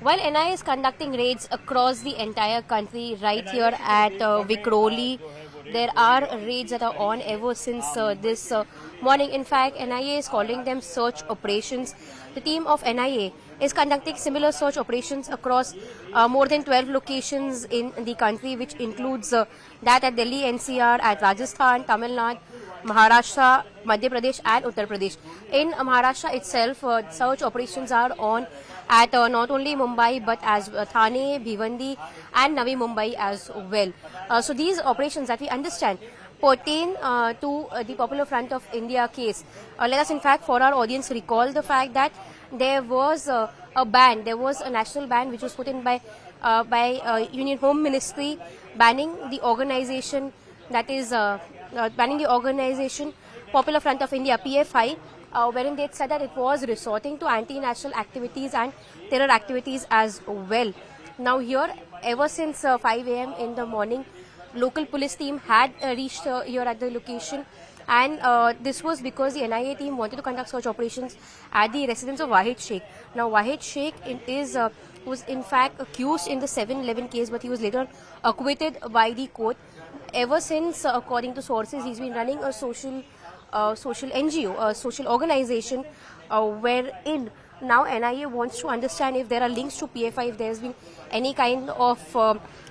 While NIA is conducting raids across the entire country, right here at Vikhroli, there are raids that are on ever since this morning. In fact, NIA is calling them search operations. The team of NIA is conducting similar search operations across more than 12 locations in the country, which includes that at Delhi NCR, at Rajasthan, Tamil Nadu, Maharashtra, Madhya Pradesh and Uttar Pradesh. In Maharashtra itself, search operations are on at not only Mumbai but as Thane, Bhiwandi and Navi Mumbai as well. So these operations that we understand pertain to the Popular Front of India case. Let us in fact for our audience recall the fact that there was a ban, there was a national ban which was put in by Union Home Ministry banning the organization that is banning the organization Popular Front of India, PFI, wherein they said that it was resorting to anti-national activities and terror activities as well. Now here, ever since 5 a.m. in the morning, local police team had reached here at the location, and this was because the NIA team wanted to conduct search operations at the residence of Wahid Sheikh. Now Wahid Sheikh was in fact accused in the 7/11 case, but he was later acquitted by the court. Ever since, according to sources, he's been running a social NGO, a social organization, wherein now NIA wants to understand if there are links to PFI, if there has been any kind of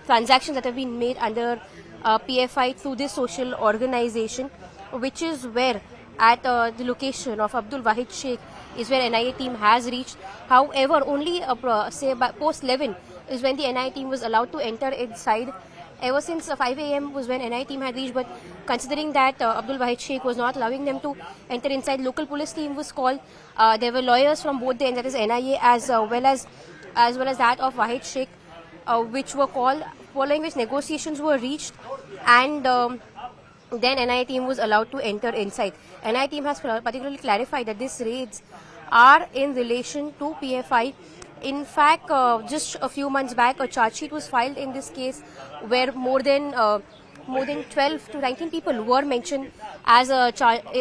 transactions that have been made under PFI through this social organization, which is where at the location of Abdul Wahid Sheikh is where NIA team has reached. However, only say by post 11 is when the NIA team was allowed to enter inside. Ever since 5 a.m. was when NIA team had reached, but considering that Abdul Wahid Sheikh was not allowing them to enter inside, local police team was called. There were lawyers from both the ends, that is NIA as well as that of Wahid Sheikh, which were called, following which negotiations were reached, and then NIA team was allowed to enter inside. NIA team has particularly clarified that these raids are in relation to PFI. In fact, just a few months back, a charge sheet was filed in this case where more than 12 to 19 people were mentioned as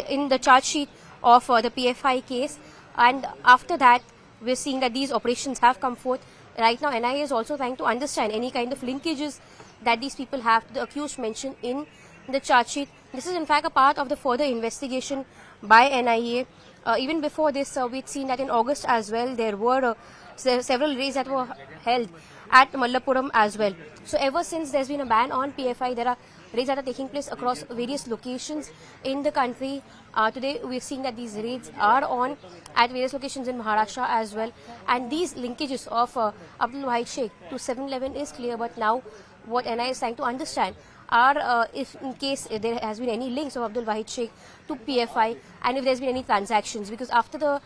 in the charge sheet of the PFI case. And after that, we're seeing that these operations have come forth. Right now, NIA is also trying to understand any kind of linkages that these people have to the accused mentioned in the charge sheet. This is in fact a part of the further investigation by NIA. Even before this, we'd seen that in August as well, there were several raids that were held at Mallappuram as well. So ever since there's been a ban on PFI, there are raids that are taking place across various locations in the country. Today we're seeing that these raids are on at various locations in Maharashtra as well. And these linkages of Abdul Wahid Sheikh to 7/11 is clear, but now what NIA is trying to understand are if in case there has been any links of Abdul Wahid Sheikh to PFI, and if there's been any transactions, because after the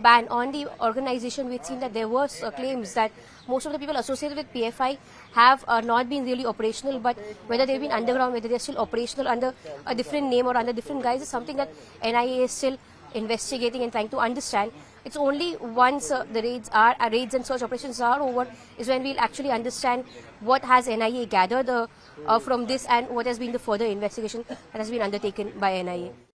ban on the organization, we've seen that there were claims that most of the people associated with PFI have not been really operational, but whether they've been underground, whether they're still operational under a different name or under different guise is something that NIA is still investigating and trying to understand. It's only once the raids and search operations are over is when we'll actually understand what has NIA gathered from this and what has been the further investigation that has been undertaken by NIA.